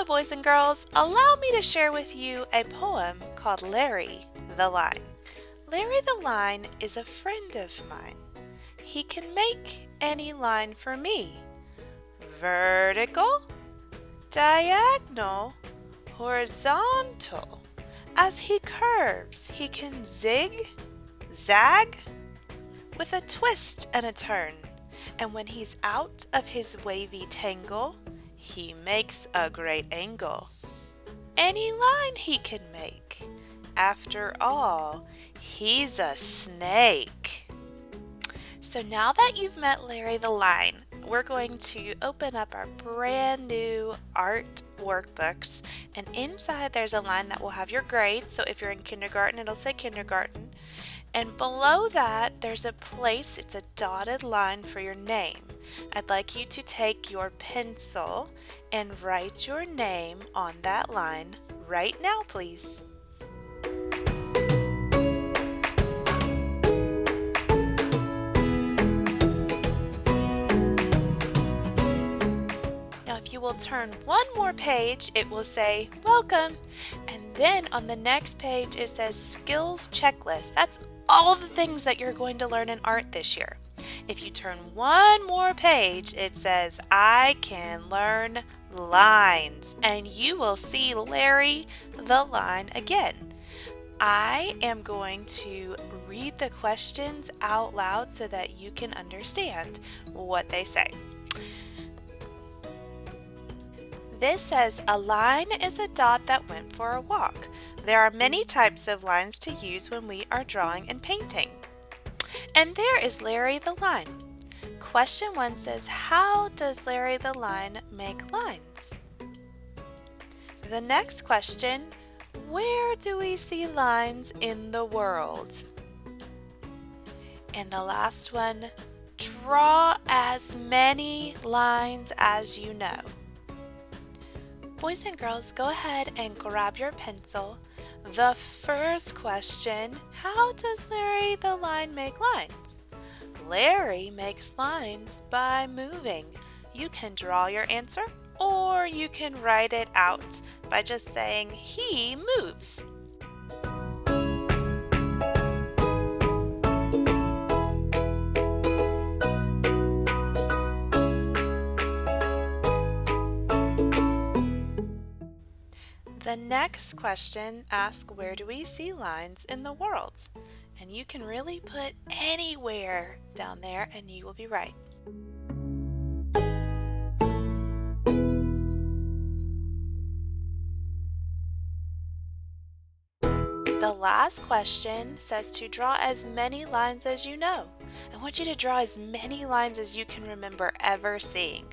Hello, boys and girls. Allow me to share with you a poem called Larry the Line. Larry the Line is a friend of mine. He can make any line for me. Vertical, diagonal, horizontal. As he curves, he can zig, zag, with a twist and a turn. And when he's out of his wavy tangle, he makes a great angle. Any line he can make. After all, he's a snake. So now that you've met Larry the Line, we're going to open up our brand new art workbooks, and inside there's a line that will have your grade. So if you're in kindergarten, it'll say kindergarten. And below that, there's a place, it's a dotted line for your name. I'd like you to take your pencil and write your name on that line right now, please. Now, if you will turn one more page, it will say, welcome. And then on the next page, it says skills checklist. That's all the things that you're going to learn in art this year. If you turn one more page, it says, I can learn lines, and you will see Larry the Line again. I am going to read the questions out loud so that you can understand what they say. This says, a line is a dot that went for a walk. There are many types of lines to use when we are drawing and painting. And there is Larry the Line. Question 1 says, how does Larry the Line make lines? The next question, where do we see lines in the world? And the last one, draw as many lines as you know. Boys and girls, go ahead and grab your pencil. The first question, how does Larry the Line make lines? Larry makes lines by moving. You can draw your answer, or you can write it out by just saying he moves. The next question asks, where do we see lines in the world? And you can really put anywhere down there and you will be right. The last question says to draw as many lines as you know. I want you to draw as many lines as you can remember ever seeing.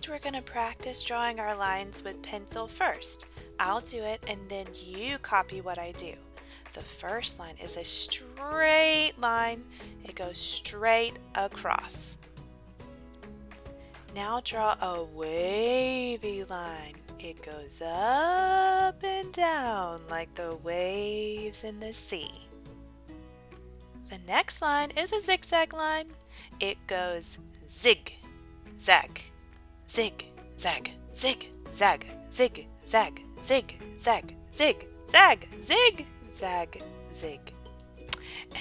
We're going to practice drawing our lines with pencil first. I'll do it and then you copy what I do. The first line is a straight line. It goes straight across. Now draw a wavy line. It goes up and down like the waves in the sea. The next line is a zigzag line. It goes zig, zag, zig, zag, zig, zag, zig, zag, zig, zag, zig, zag, zig, zag, zig.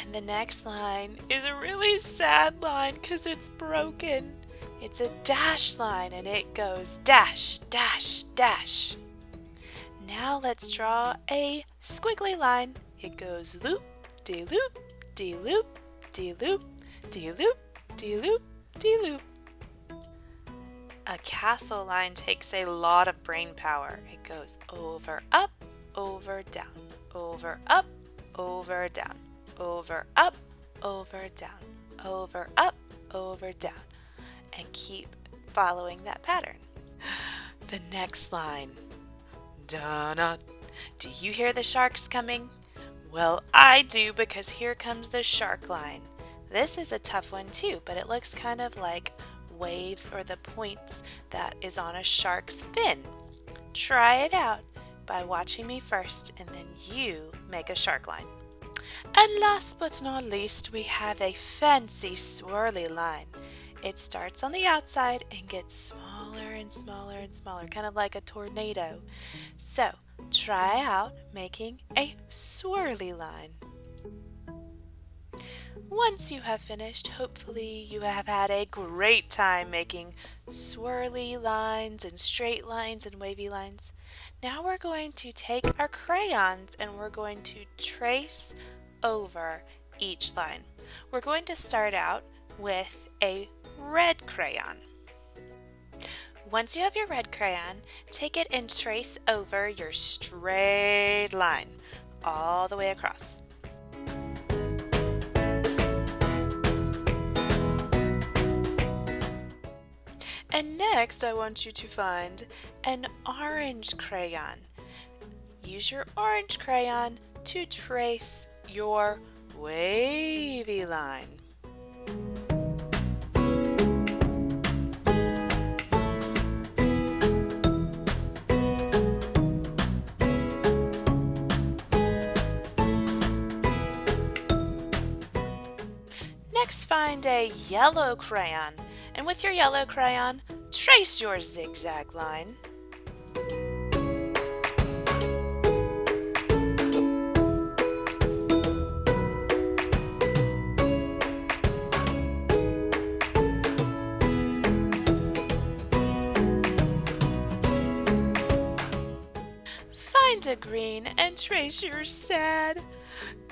And the next line is a really sad line because it's broken. It's a dash line and it goes dash, dash, dash. Now let's draw a squiggly line. It goes loop, de loop, de loop, de loop, de loop, de loop, de-loop. A castle line takes a lot of brain power. It goes over, up, over, down, over, up, over, down, over, up, over, down, over, up, over, down, and keep following that pattern. The next line. Donna, do you hear the sharks coming? Well, I do, because here comes the shark line. This is a tough one too, but it looks kind of like waves or the points that is on a shark's fin. Try it out by watching me first, and then you make a shark line. And last but not least, we have a fancy swirly line. It starts on the outside and gets smaller and smaller and smaller, kind of like a tornado. So try out making a swirly line. Once you have finished, hopefully you have had a great time making swirly lines and straight lines and wavy lines. Now we're going to take our crayons and we're going to trace over each line. We're going to start out with a red crayon. Once you have your red crayon, take it and trace over your straight line all the way across. And next, I want you to find an orange crayon. Use your orange crayon to trace your wavy line. Next, find a yellow crayon, and with your yellow crayon, trace your zigzag line. Find a green and trace your sad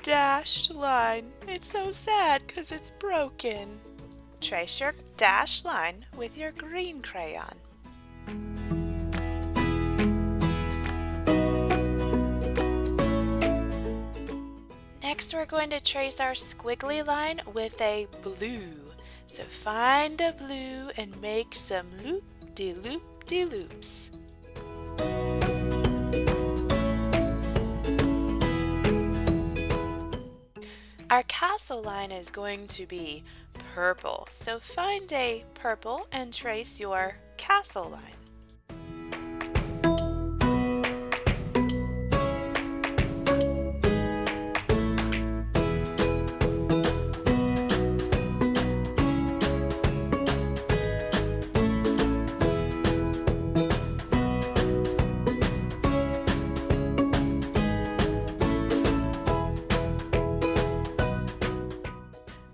dashed line. It's so sad because it's broken. Trace your dashed line with your green crayon. Next, we're going to trace our squiggly line with a blue. So find a blue and make some loop-de-loop-de-loops. Our castle line is going to be purple, so find a purple and trace your castle line.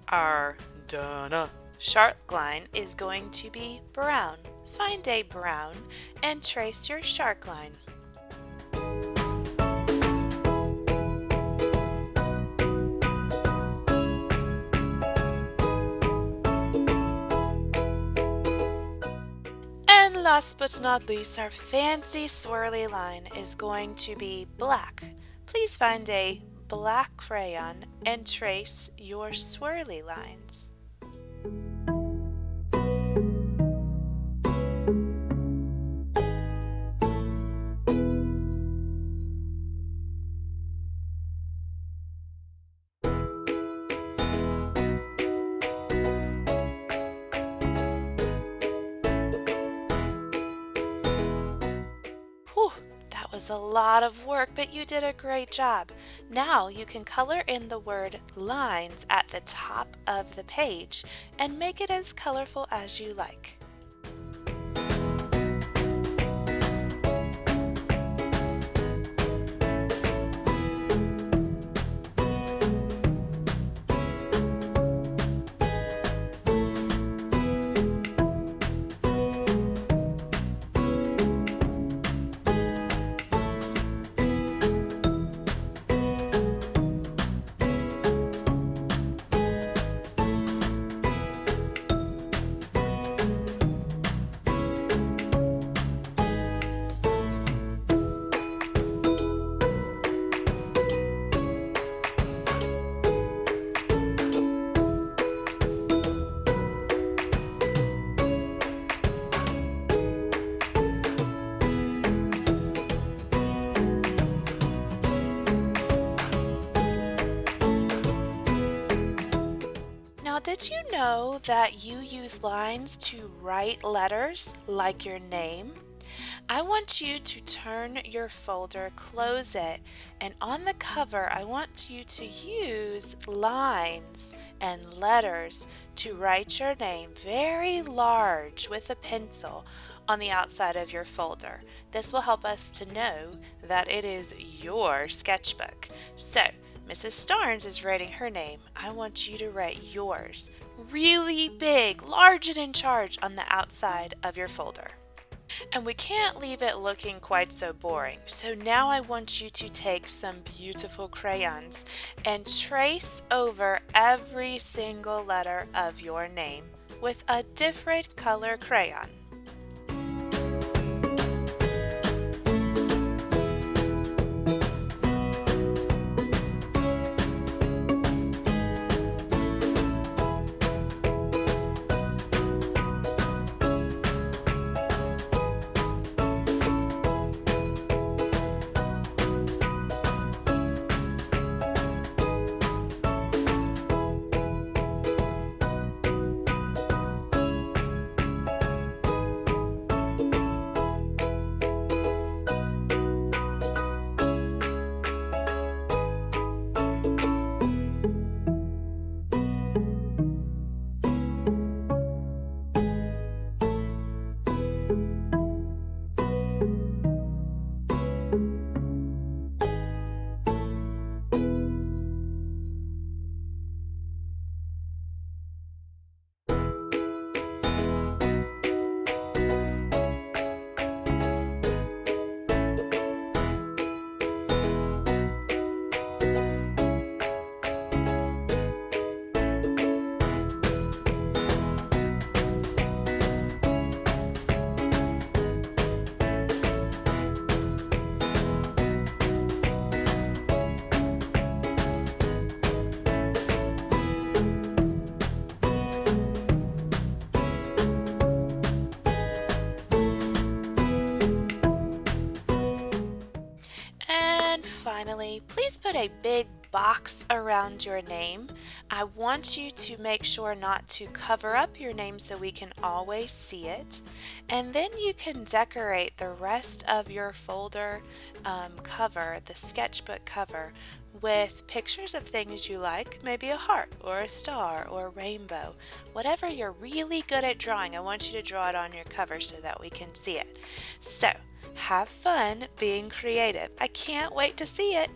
Our Donna shark line is going to be brown. Find a brown and trace your shark line. And last but not least, our fancy swirly line is going to be black. Please find a black crayon and trace your swirly lines. Whew, that was a lot of work, but you did a great job. Now you can color in the word lines at the top of the page and make it as colorful as you like. did you know that you use lines to write letters like your name? I want you to turn your folder, close it, and on the cover, I want you to use lines and letters to write your name very large with a pencil on the outside of your folder. This will help us to know that it is your sketchbook. So, Mrs. Starnes is writing her name. I want you to write yours really big, large and in charge on the outside of your folder. And we can't leave it looking quite so boring. So now I want you to take some beautiful crayons and trace over every single letter of your name with a different color crayon. And finally, please put a big box around your name. I want you to make sure not to cover up your name so we can always see it. And then you can decorate the rest of your folder cover, the sketchbook cover, with pictures of things you like, maybe a heart or a star or a rainbow. Whatever you're really good at drawing, I want you to draw it on your cover so that we can see it. So, have fun being creative. I can't wait to see it.